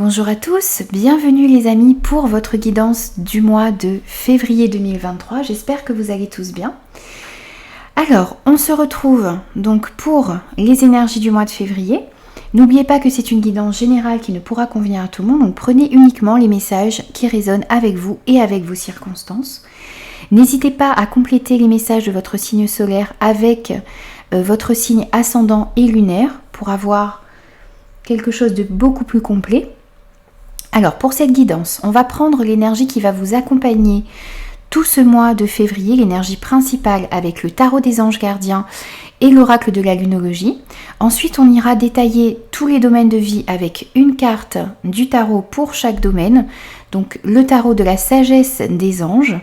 Bonjour à tous, bienvenue les amis pour votre guidance du mois de février 2023. J'espère que vous allez tous bien. Alors, on se retrouve donc pour les énergies du mois de février. N'oubliez pas que c'est une guidance générale qui ne pourra convenir à tout le monde, donc prenez uniquement les messages qui résonnent avec vous et avec vos circonstances. N'hésitez pas à compléter les messages de votre signe solaire avec votre signe ascendant et lunaire pour avoir quelque chose de beaucoup plus complet. Alors pour cette guidance, on va prendre l'énergie qui va vous accompagner tout ce mois de février, l'énergie principale avec le tarot des anges gardiens et l'oracle de la lunologie. Ensuite, on ira détailler tous les domaines de vie avec une carte du tarot pour chaque domaine. Donc le tarot de la sagesse des anges.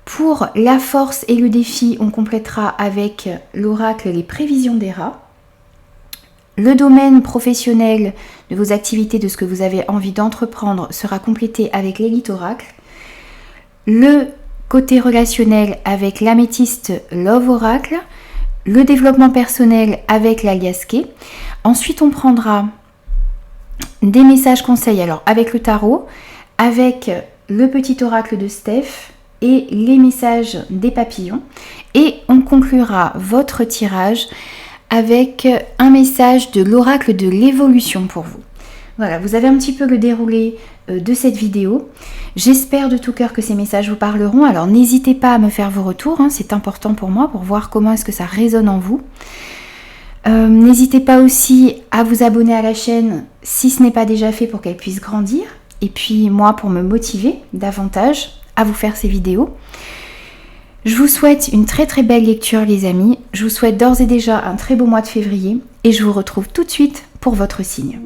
Pour la force et le défi, on complétera avec l'oracle les prévisions des rats. Le domaine professionnel de vos activités, de ce que vous avez envie d'entreprendre, sera complété avec l'élite oracle. Le côté relationnel avec l'améthyste Love Oracle. Le développement personnel avec l'alias Key. Ensuite, on prendra des messages conseils alors avec le tarot, avec le petit oracle de Steph et les messages des papillons. Et on conclura votre tirage avec un message de l'oracle de l'évolution pour vous. Voilà, vous avez un petit peu le déroulé de cette vidéo. J'espère de tout cœur que ces messages vous parleront. Alors n'hésitez pas à me faire vos retours, hein, c'est important pour moi pour voir comment est-ce que ça résonne en vous. N'hésitez pas aussi à vous abonner à la chaîne si ce n'est pas déjà fait pour qu'elle puisse grandir. Et puis moi pour me motiver davantage à vous faire ces vidéos. Je vous souhaite une très très belle lecture les amis, je vous souhaite d'ores et déjà un très beau mois de février et je vous retrouve tout de suite pour votre signe.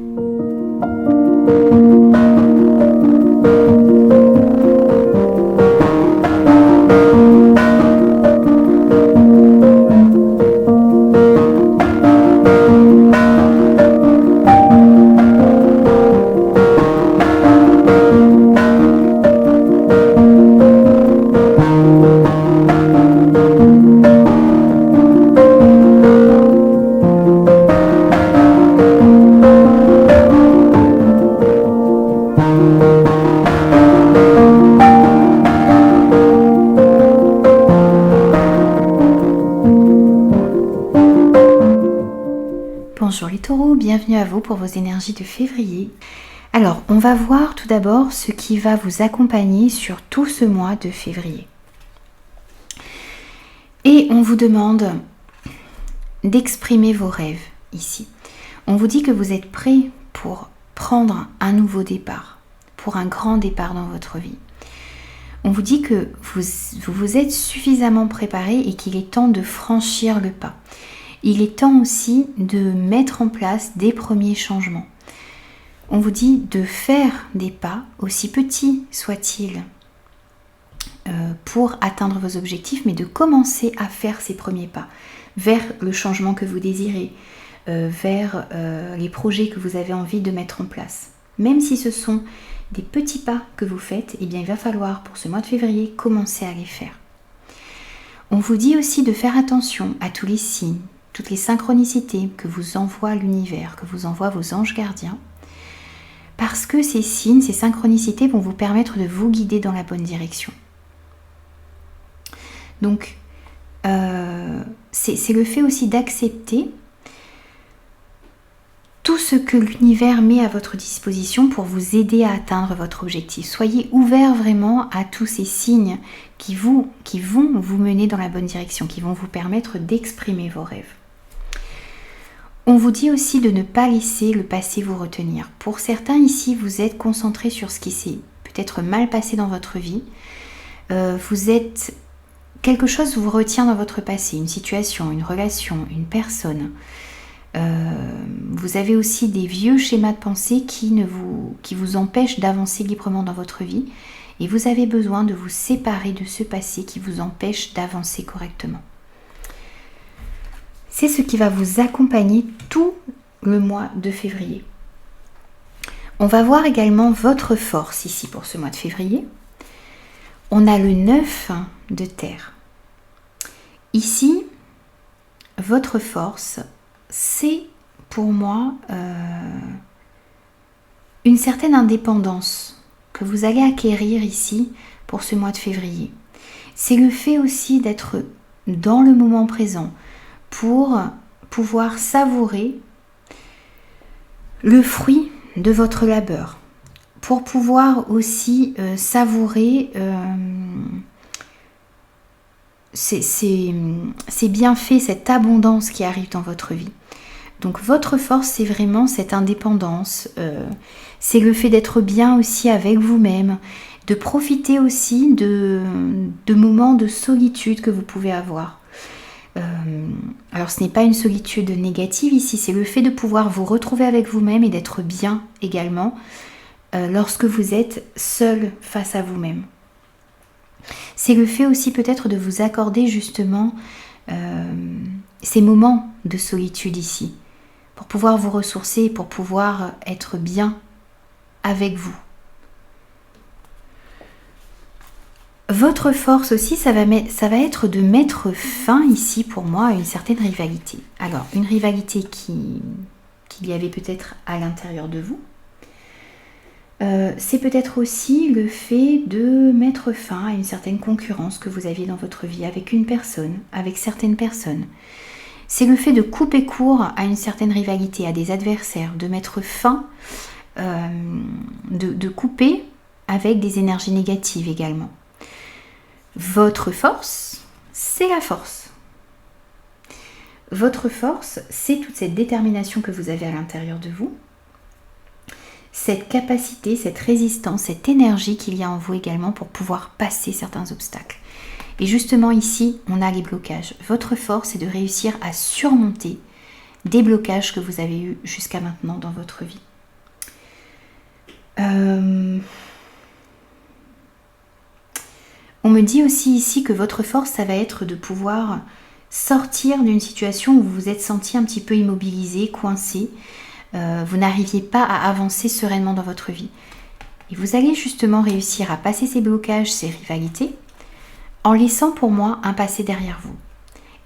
Bonjour les taureaux, bienvenue à vous pour vos énergies de février. Alors, on va voir tout d'abord ce qui va vous accompagner sur tout ce mois de février. Et on vous demande d'exprimer vos rêves ici. On vous dit que vous êtes prêt pour prendre un nouveau départ, pour un grand départ dans votre vie. On vous dit que vous êtes suffisamment préparé et qu'il est temps de franchir le pas. Il est temps aussi de mettre en place des premiers changements. On vous dit de faire des pas, aussi petits soient-ils, pour atteindre vos objectifs, mais de commencer à faire ces premiers pas vers le changement que vous désirez, vers les projets que vous avez envie de mettre en place. Même si ce sont des petits pas que vous faites, eh bien il va falloir pour ce mois de février commencer à les faire. On vous dit aussi de faire attention à tous les signes, toutes les synchronicités que vous envoie l'univers, que vous envoient vos anges gardiens, parce que ces signes, ces synchronicités vont vous permettre de vous guider dans la bonne direction. Donc, c'est le fait aussi d'accepter tout ce que l'univers met à votre disposition pour vous aider à atteindre votre objectif. Soyez ouverts vraiment à tous ces signes qui vont vous mener dans la bonne direction, qui vont vous permettre d'exprimer vos rêves. On vous dit aussi de ne pas laisser le passé vous retenir. Pour certains ici, vous êtes concentrés sur ce qui s'est peut-être mal passé dans votre vie. Quelque chose vous retient dans votre passé, une situation, une relation, une personne. Vous avez aussi des vieux schémas de pensée qui vous empêchent d'avancer librement dans votre vie. Et vous avez besoin de vous séparer de ce passé qui vous empêche d'avancer correctement. C'est ce qui va vous accompagner tout le mois de février. On va voir également votre force ici pour ce mois de février. On a le 9 de terre. Ici, votre force, c'est pour moi une certaine indépendance que vous allez acquérir ici pour ce mois de février. C'est le fait aussi d'être dans le moment présent pour pouvoir savourer le fruit de votre labeur, pour pouvoir aussi savourer ces bienfaits, cette abondance qui arrive dans votre vie. Donc votre force, c'est vraiment cette indépendance, c'est le fait d'être bien aussi avec vous-même, de profiter aussi de moments de solitude que vous pouvez avoir. Alors ce n'est pas une solitude négative ici, c'est le fait de pouvoir vous retrouver avec vous-même et d'être bien également lorsque vous êtes seul face à vous-même. C'est le fait aussi peut-être de vous accorder justement ces moments de solitude ici, pour pouvoir vous ressourcer, pour pouvoir être bien avec vous. Votre force aussi, ça va être de mettre fin ici pour moi à une certaine rivalité. Alors, une rivalité qu'il y avait peut-être à l'intérieur de vous. C'est peut-être aussi le fait de mettre fin à une certaine concurrence que vous aviez dans votre vie avec une personne, avec certaines personnes. C'est le fait de couper court à une certaine rivalité, à des adversaires, de mettre fin, de couper avec des énergies négatives également. Votre force, c'est la force. Votre force, c'est toute cette détermination que vous avez à l'intérieur de vous, cette capacité, cette résistance, cette énergie qu'il y a en vous également pour pouvoir passer certains obstacles. Et justement ici, on a les blocages. Votre force est de réussir à surmonter des blocages que vous avez eus jusqu'à maintenant dans votre vie. On me dit aussi ici que votre force, ça va être de pouvoir sortir d'une situation où vous vous êtes senti un petit peu immobilisé, coincé. Vous n'arriviez pas à avancer sereinement dans votre vie. Et vous allez justement réussir à passer ces blocages, ces rivalités, en laissant pour moi un passé derrière vous.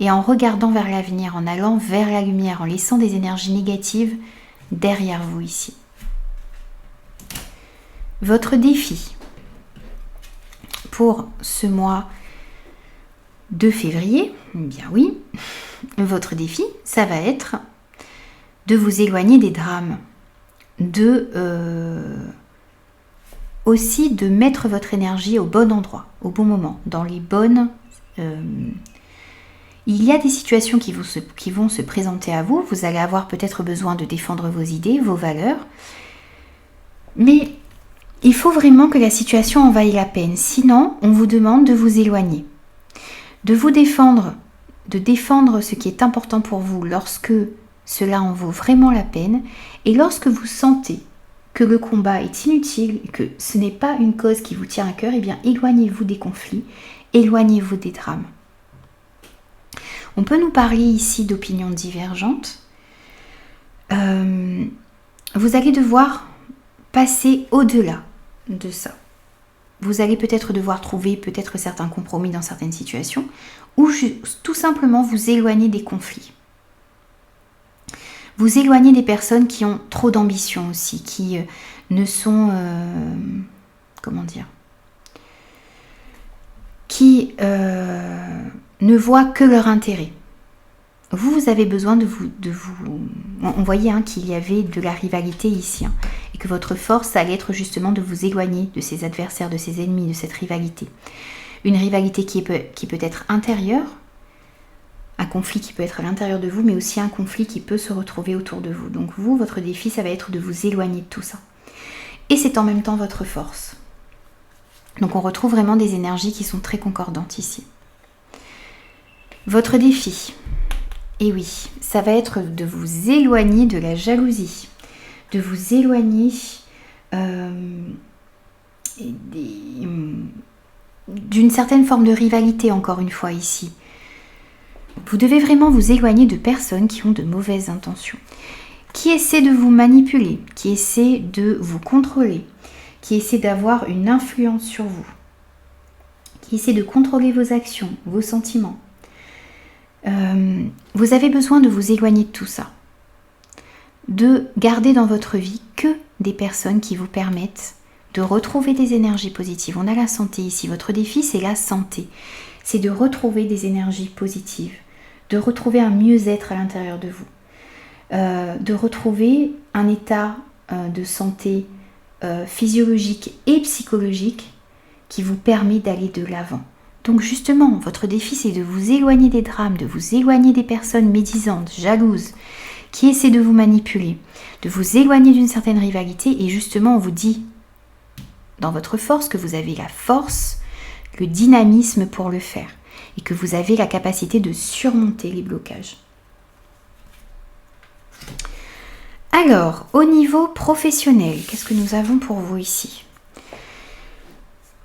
Et en regardant vers l'avenir, en allant vers la lumière, en laissant des énergies négatives derrière vous ici. Votre défi pour ce mois de février, eh bien oui, votre défi, ça va être de vous éloigner des drames, aussi de mettre votre énergie au bon endroit, au bon moment, dans les bonnes... il y a des situations qui vont se présenter à vous, vous allez avoir peut-être besoin de défendre vos idées, vos valeurs, mais il faut vraiment que la situation en vaille la peine, sinon on vous demande de vous éloigner, de vous défendre, de défendre ce qui est important pour vous lorsque cela en vaut vraiment la peine, et lorsque vous sentez que le combat est inutile, que ce n'est pas une cause qui vous tient à cœur, eh bien éloignez-vous des conflits, éloignez-vous des drames. On peut nous parler ici d'opinions divergentes. Vous allez devoir passer au-delà de ça. Vous allez peut-être devoir trouver peut-être certains compromis dans certaines situations, ou tout simplement vous éloigner des conflits. Vous éloignez des personnes qui ont trop d'ambition aussi, qui ne sont... qui ne voient que leur intérêt. Vous avez besoin de vous... On voyait qu'il y avait de la rivalité ici, et que votre force, ça allait être justement de vous éloigner de ces adversaires, de ces ennemis, de cette rivalité. Une rivalité qui peut être intérieure, un conflit qui peut être à l'intérieur de vous, mais aussi un conflit qui peut se retrouver autour de vous. Donc vous, votre défi, ça va être de vous éloigner de tout ça. Et c'est en même temps votre force. Donc on retrouve vraiment des énergies qui sont très concordantes ici. Votre défi, et oui, ça va être de vous éloigner de la jalousie, de vous éloigner d'une certaine forme de rivalité, encore une fois ici. Vous devez vraiment vous éloigner de personnes qui ont de mauvaises intentions, qui essaient de vous manipuler, qui essaient de vous contrôler, qui essaient d'avoir une influence sur vous, qui essaient de contrôler vos actions, vos sentiments. Vous avez besoin de vous éloigner de tout ça, de garder dans votre vie que des personnes qui vous permettent de retrouver des énergies positives. On a la santé ici. Votre défi, c'est la santé. C'est de retrouver des énergies positives, de retrouver un mieux-être à l'intérieur de vous, de retrouver un état de santé physiologique et psychologique qui vous permet d'aller de l'avant. Donc justement, votre défi, c'est de vous éloigner des drames, de vous éloigner des personnes médisantes, jalouses, qui essaient de vous manipuler, de vous éloigner d'une certaine rivalité. Et justement, on vous dit dans votre force que vous avez la force, le dynamisme pour le faire et que vous avez la capacité de surmonter les blocages. Alors, au niveau professionnel, qu'est-ce que nous avons pour vous ici?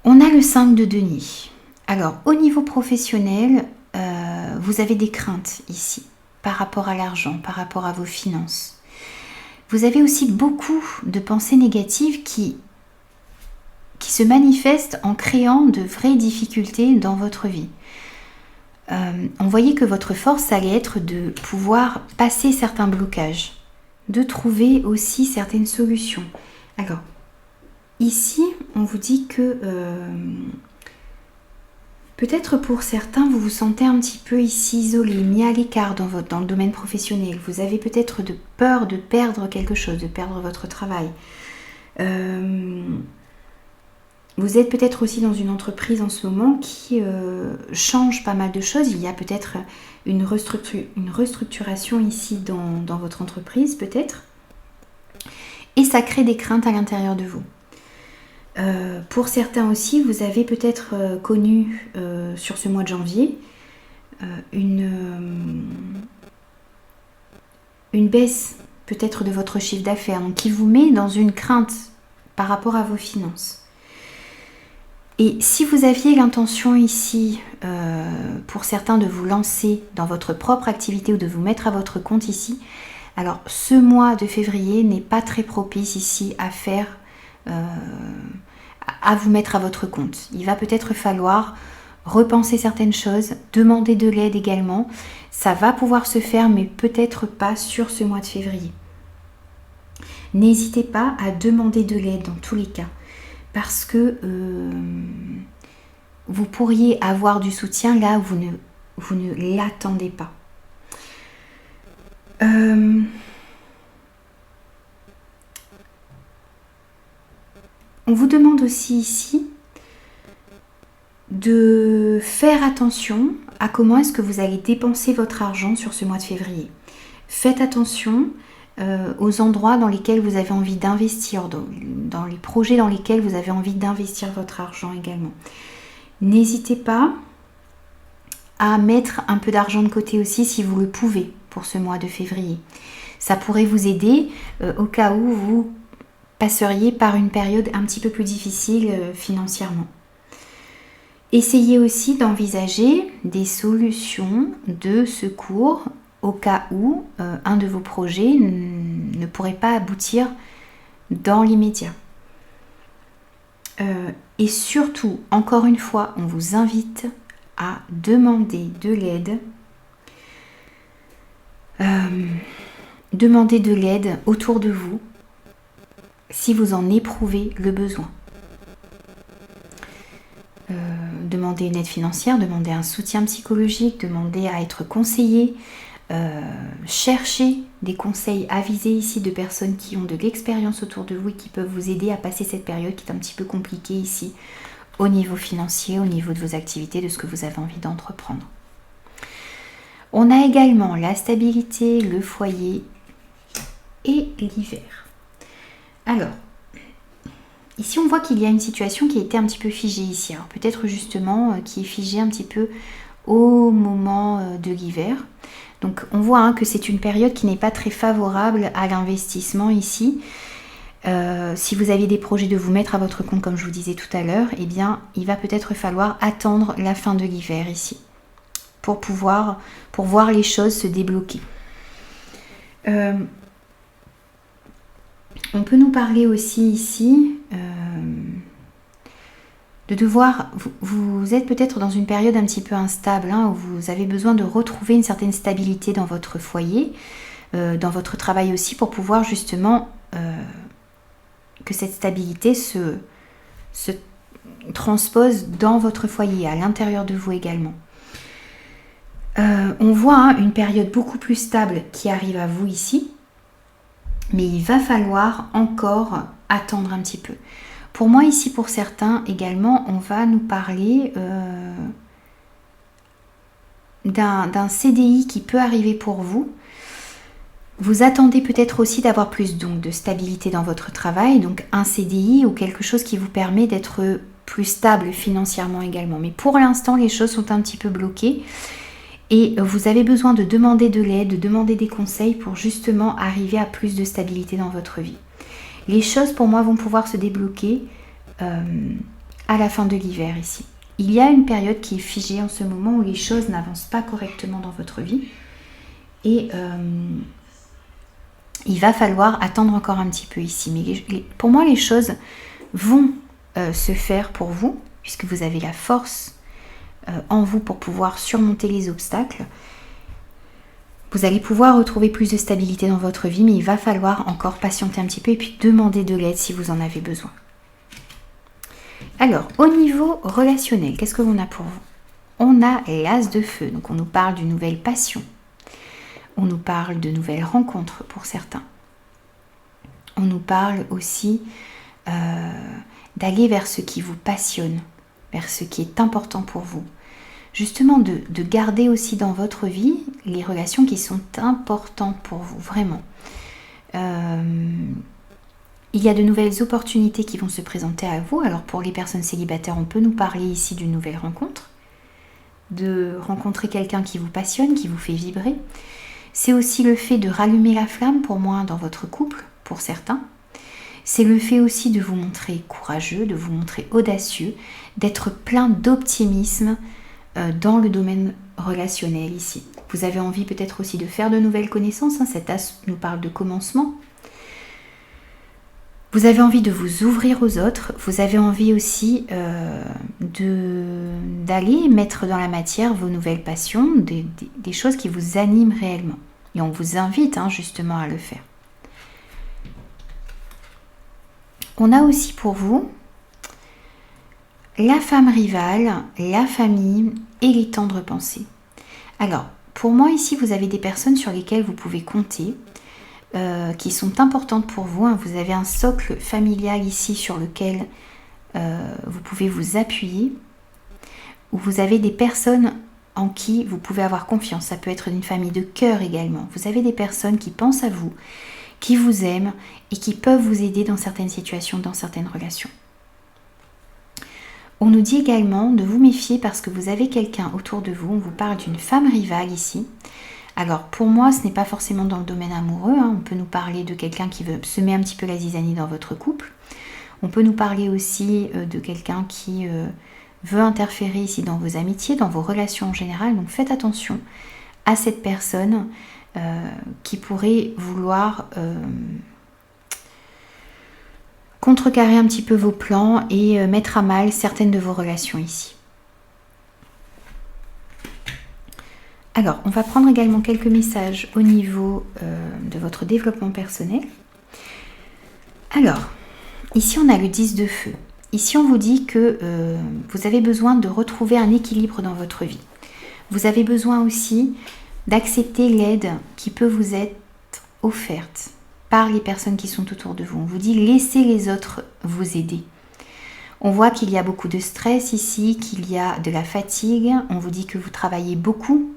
On a le 5 de denier. Alors, au niveau professionnel, vous avez des craintes ici par rapport à l'argent, par rapport à vos finances. Vous avez aussi beaucoup de pensées négatives qui se manifestent en créant de vraies difficultés dans votre vie. On voyait que votre force allait être de pouvoir passer certains blocages, de trouver aussi certaines solutions. Alors, ici, on vous dit que peut-être pour certains, vous vous sentez un petit peu ici isolé, mis à l'écart dans le domaine professionnel. Vous avez peut-être peur de perdre quelque chose, de perdre votre travail. Vous êtes peut-être aussi dans une entreprise en ce moment qui change pas mal de choses. Il y a peut-être une restructuration ici dans votre entreprise, peut-être. Et ça crée des craintes à l'intérieur de vous. Pour certains aussi, vous avez peut-être connu sur ce mois de janvier une baisse peut-être de votre chiffre d'affaires, donc qui vous met dans une crainte par rapport à vos finances. Et si vous aviez l'intention ici, pour certains, de vous lancer dans votre propre activité ou de vous mettre à votre compte ici, alors ce mois de février n'est pas très propice ici à faire, à vous mettre à votre compte. Il va peut-être falloir repenser certaines choses, demander de l'aide également. Ça va pouvoir se faire, mais peut-être pas sur ce mois de février. N'hésitez pas à demander de l'aide dans tous les cas. Parce que vous pourriez avoir du soutien là où vous ne l'attendez pas. On vous demande aussi ici de faire attention à comment est-ce que vous allez dépenser votre argent sur ce mois de février. Faites attention aux endroits dans lesquels vous avez envie d'investir, dans les projets dans lesquels vous avez envie d'investir votre argent également. N'hésitez pas à mettre un peu d'argent de côté aussi si vous le pouvez pour ce mois de février. Ça pourrait vous aider au cas où vous passeriez par une période un petit peu plus difficile financièrement. Essayez aussi d'envisager des solutions de secours au cas où un de vos projets ne pourrait pas aboutir dans l'immédiat. Et surtout, encore une fois, on vous invite à demander de l'aide. Demandez de l'aide autour de vous si vous en éprouvez le besoin. Demandez une aide financière, demandez un soutien psychologique, demandez à être conseillé. Cherchez des conseils avisés ici de personnes qui ont de l'expérience autour de vous et qui peuvent vous aider à passer cette période qui est un petit peu compliquée ici au niveau financier, au niveau de vos activités, de ce que vous avez envie d'entreprendre. On a également la stabilité, le foyer et l'hiver. Alors, ici on voit qu'il y a une situation qui a été un petit peu figée ici. Alors peut-être justement qui est figée un petit peu au moment de l'hiver. Donc on voit que c'est une période qui n'est pas très favorable à l'investissement ici. Si vous aviez des projets de vous mettre à votre compte, comme je vous disais tout à l'heure, eh bien il va peut-être falloir attendre la fin de l'hiver ici pour voir les choses se débloquer. On peut nous parler aussi ici de devoir, vous êtes peut-être dans une période un petit peu instable, où vous avez besoin de retrouver une certaine stabilité dans votre foyer, dans votre travail aussi, pour pouvoir justement que cette stabilité se transpose dans votre foyer, à l'intérieur de vous également. On voit une période beaucoup plus stable qui arrive à vous ici, mais il va falloir encore attendre un petit peu. Pour moi ici, pour certains également, on va nous parler d'un CDI qui peut arriver pour vous. Vous attendez peut-être aussi d'avoir plus donc, de stabilité dans votre travail, donc un CDI ou quelque chose qui vous permet d'être plus stable financièrement également. Mais pour l'instant, les choses sont un petit peu bloquées et vous avez besoin de demander de l'aide, de demander des conseils pour justement arriver à plus de stabilité dans votre vie. Les choses pour moi vont pouvoir se débloquer à la fin de l'hiver ici. Il y a une période qui est figée en ce moment où les choses n'avancent pas correctement dans votre vie et il va falloir attendre encore un petit peu ici. Mais pour moi, les choses vont se faire pour vous, puisque vous avez la force en vous pour pouvoir surmonter les obstacles. Vous allez pouvoir retrouver plus de stabilité dans votre vie, mais il va falloir encore patienter un petit peu et puis demander de l'aide si vous en avez besoin. Alors, au niveau relationnel, qu'est-ce que l'on a pour vous? On a l'as de feu, donc on nous parle d'une nouvelle passion. On nous parle de nouvelles rencontres pour certains. On nous parle aussi d'aller vers ce qui vous passionne, vers ce qui est important pour vous. Justement, de garder aussi dans votre vie les relations qui sont importantes pour vous, vraiment. Il y a de nouvelles opportunités qui vont se présenter à vous. Alors pour les personnes célibataires, on peut nous parler ici d'une nouvelle rencontre, de rencontrer quelqu'un qui vous passionne, qui vous fait vibrer. C'est aussi le fait de rallumer la flamme pour moi dans votre couple, pour certains. C'est le fait aussi de vous montrer courageux, de vous montrer audacieux, d'être plein d'optimisme dans le domaine relationnel ici. Vous avez envie peut-être aussi de faire de nouvelles connaissances, cet as nous parle de commencement. Vous avez envie de vous ouvrir aux autres, vous avez envie aussi d'aller mettre dans la matière vos nouvelles passions, des choses qui vous animent réellement. Et on vous invite justement à le faire. On a aussi pour vous la femme rivale, la famille et les tendres pensées. Alors, pour moi ici, vous avez des personnes sur lesquelles vous pouvez compter, qui sont importantes pour vous. Vous avez un socle familial ici sur lequel vous pouvez vous appuyer, où vous avez des personnes en qui vous pouvez avoir confiance. Ça peut être une famille de cœur également. Vous avez des personnes qui pensent à vous, qui vous aiment et qui peuvent vous aider dans certaines situations, dans certaines relations. On nous dit également de vous méfier parce que vous avez quelqu'un autour de vous. On vous parle d'une femme rivale ici. Alors pour moi, ce n'est pas forcément dans le domaine amoureux. On peut nous parler de quelqu'un qui veut semer un petit peu la zizanie dans votre couple. On peut nous parler aussi de quelqu'un qui veut interférer ici dans vos amitiés, dans vos relations en général. Donc faites attention à cette personne qui pourrait vouloir contrecarrer un petit peu vos plans et mettre à mal certaines de vos relations ici. Alors, on va prendre également quelques messages au niveau de votre développement personnel. Alors, ici on a le 10 de feu. Ici on vous dit que vous avez besoin de retrouver un équilibre dans votre vie. Vous avez besoin aussi d'accepter l'aide qui peut vous être offerte par les personnes qui sont autour de vous. On vous dit laissez les autres vous aider. On voit qu'il y a beaucoup de stress ici, qu'il y a de la fatigue. On vous dit que vous travaillez beaucoup.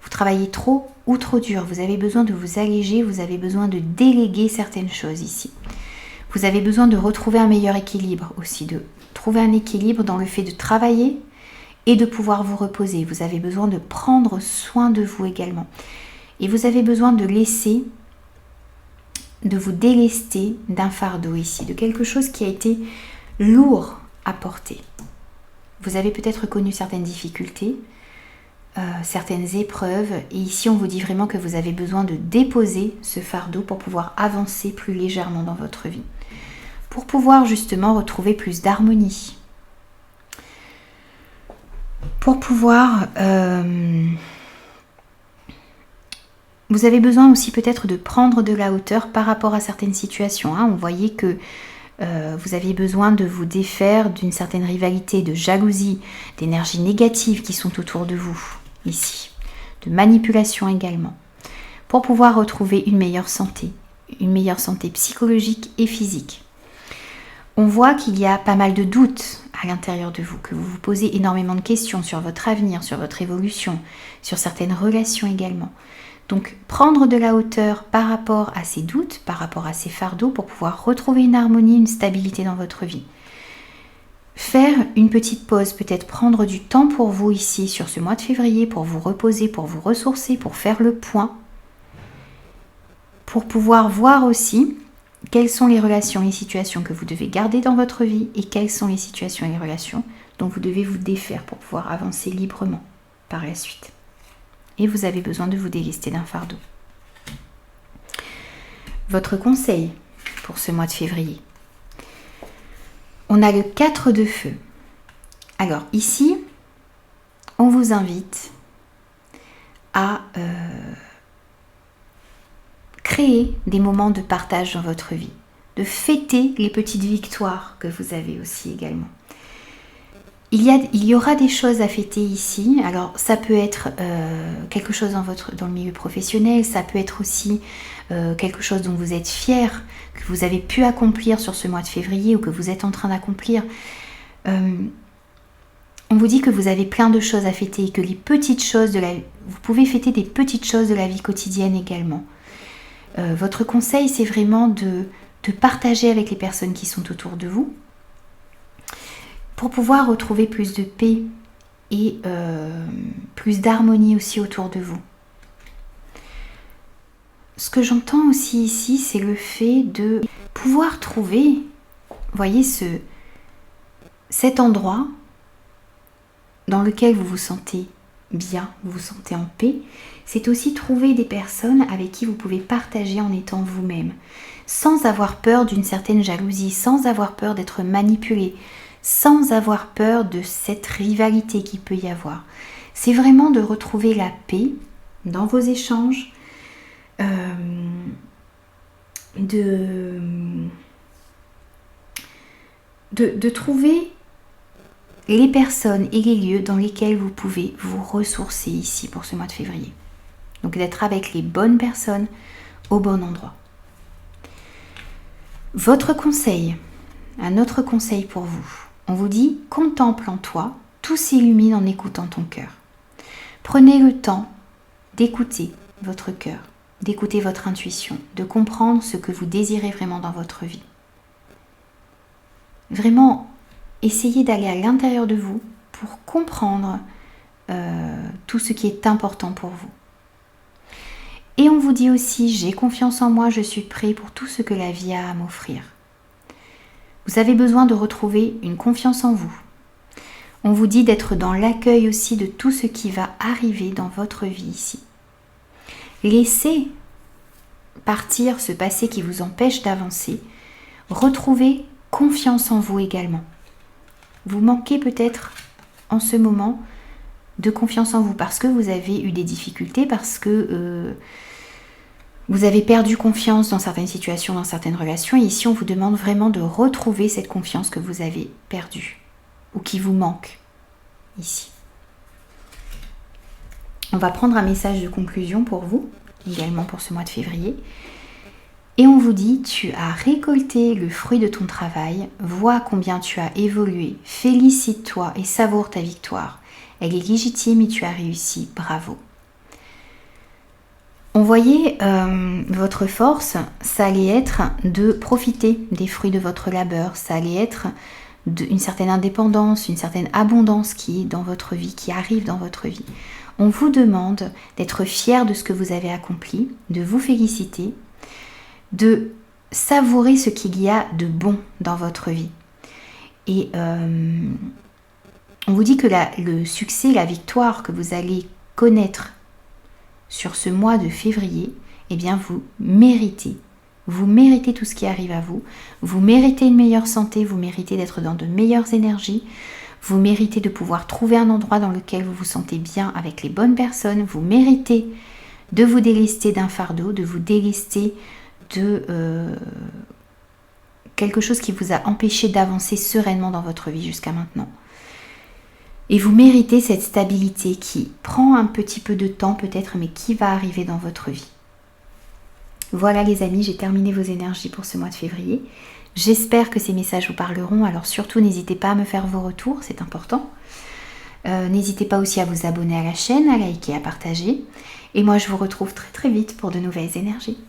Vous travaillez trop ou trop dur. Vous avez besoin de vous alléger. Vous avez besoin de déléguer certaines choses ici. Vous avez besoin de retrouver un meilleur équilibre aussi. De trouver un équilibre dans le fait de travailler et de pouvoir vous reposer. Vous avez besoin de prendre soin de vous également. Et vous avez besoin de laisser, de vous délester d'un fardeau ici. De quelque chose qui a été lourd à porter. Vous avez peut-être connu certaines difficultés, certaines épreuves, et ici on vous dit vraiment que vous avez besoin de déposer ce fardeau pour pouvoir avancer plus légèrement dans votre vie, pour pouvoir justement retrouver plus d'harmonie, pour pouvoir... vous avez besoin aussi peut-être de prendre de la hauteur par rapport à certaines situations. On voyait que vous avez besoin de vous défaire d'une certaine rivalité, de jalousie, d'énergies négatives qui sont autour de vous, ici, de manipulation également, pour pouvoir retrouver une meilleure santé psychologique et physique. On voit qu'il y a pas mal de doutes à l'intérieur de vous, que vous vous posez énormément de questions sur votre avenir, sur votre évolution, sur certaines relations également. Donc prendre de la hauteur par rapport à ces doutes, par rapport à ces fardeaux pour pouvoir retrouver une harmonie, une stabilité dans votre vie. Faire une petite pause, peut-être prendre du temps pour vous ici sur ce mois de février, pour vous reposer, pour vous ressourcer, pour faire le point, pour pouvoir voir aussi quelles sont les relations et situations que vous devez garder dans votre vie et quelles sont les situations et les relations dont vous devez vous défaire pour pouvoir avancer librement par la suite. Et vous avez besoin de vous délester d'un fardeau. Votre conseil pour ce mois de février. On a le 4 de feu. Alors ici, on vous invite à créer des moments de partage dans votre vie, de fêter les petites victoires que vous avez aussi également. Il y aura des choses à fêter ici. Alors ça peut être quelque chose dans le milieu professionnel, ça peut être aussi quelque chose dont vous êtes fier, que vous avez pu accomplir sur ce mois de février ou que vous êtes en train d'accomplir. On vous dit que vous avez plein de choses à fêter et que les petites choses vous pouvez fêter des petites choses de la vie quotidienne également. Votre conseil, c'est vraiment de partager avec les personnes qui sont autour de vous, pour pouvoir retrouver plus de paix et plus d'harmonie aussi autour de vous. Ce que j'entends aussi ici, c'est le fait de pouvoir trouver, voyez, cet endroit dans lequel vous vous sentez bien, vous vous sentez en paix. C'est aussi trouver des personnes avec qui vous pouvez partager en étant vous-même, sans avoir peur d'une certaine jalousie, sans avoir peur d'être manipulé, sans avoir peur de cette rivalité qu'il peut y avoir. C'est vraiment de retrouver la paix dans vos échanges, de trouver les personnes et les lieux dans lesquels vous pouvez vous ressourcer ici pour ce mois de février. Donc d'être avec les bonnes personnes au bon endroit. Votre conseil, un autre conseil pour vous. On vous dit, contemple en toi, tout s'illumine en écoutant ton cœur. Prenez le temps d'écouter votre cœur, d'écouter votre intuition, de comprendre ce que vous désirez vraiment dans votre vie. Vraiment, essayez d'aller à l'intérieur de vous pour comprendre tout ce qui est important pour vous. Et on vous dit aussi, j'ai confiance en moi, je suis prêt pour tout ce que la vie a à m'offrir. Vous avez besoin de retrouver une confiance en vous. On vous dit d'être dans l'accueil aussi de tout ce qui va arriver dans votre vie ici. Laissez partir ce passé qui vous empêche d'avancer. Retrouvez confiance en vous également. Vous manquez peut-être en ce moment de confiance en vous parce que vous avez eu des difficultés, parce que vous avez perdu confiance dans certaines situations, dans certaines relations. Et ici, on vous demande vraiment de retrouver cette confiance que vous avez perdue ou qui vous manque ici. On va prendre un message de conclusion pour vous, également pour ce mois de février. Et on vous dit, tu as récolté le fruit de ton travail, vois combien tu as évolué, félicite-toi et savoure ta victoire. Elle est légitime et tu as réussi, bravo. On voyait votre force, ça allait être de profiter des fruits de votre labeur, ça allait être une certaine indépendance, une certaine abondance qui est dans votre vie, qui arrive dans votre vie. On vous demande d'être fier de ce que vous avez accompli, de vous féliciter, de savourer ce qu'il y a de bon dans votre vie. Et on vous dit que le succès, la victoire que vous allez connaître sur ce mois de février, eh bien vous méritez. Vous méritez tout ce qui arrive à vous. Vous méritez une meilleure santé, vous méritez d'être dans de meilleures énergies. Vous méritez de pouvoir trouver un endroit dans lequel vous vous sentez bien avec les bonnes personnes. Vous méritez de vous délester d'un fardeau, de vous délester de quelque chose qui vous a empêché d'avancer sereinement dans votre vie jusqu'à maintenant. Et vous méritez cette stabilité qui prend un petit peu de temps peut-être, mais qui va arriver dans votre vie. Voilà les amis, j'ai terminé vos énergies pour ce mois de février. J'espère que ces messages vous parleront, alors surtout n'hésitez pas à me faire vos retours, c'est important. N'hésitez pas aussi à vous abonner à la chaîne, à liker, à partager. Et moi je vous retrouve très très vite pour de nouvelles énergies.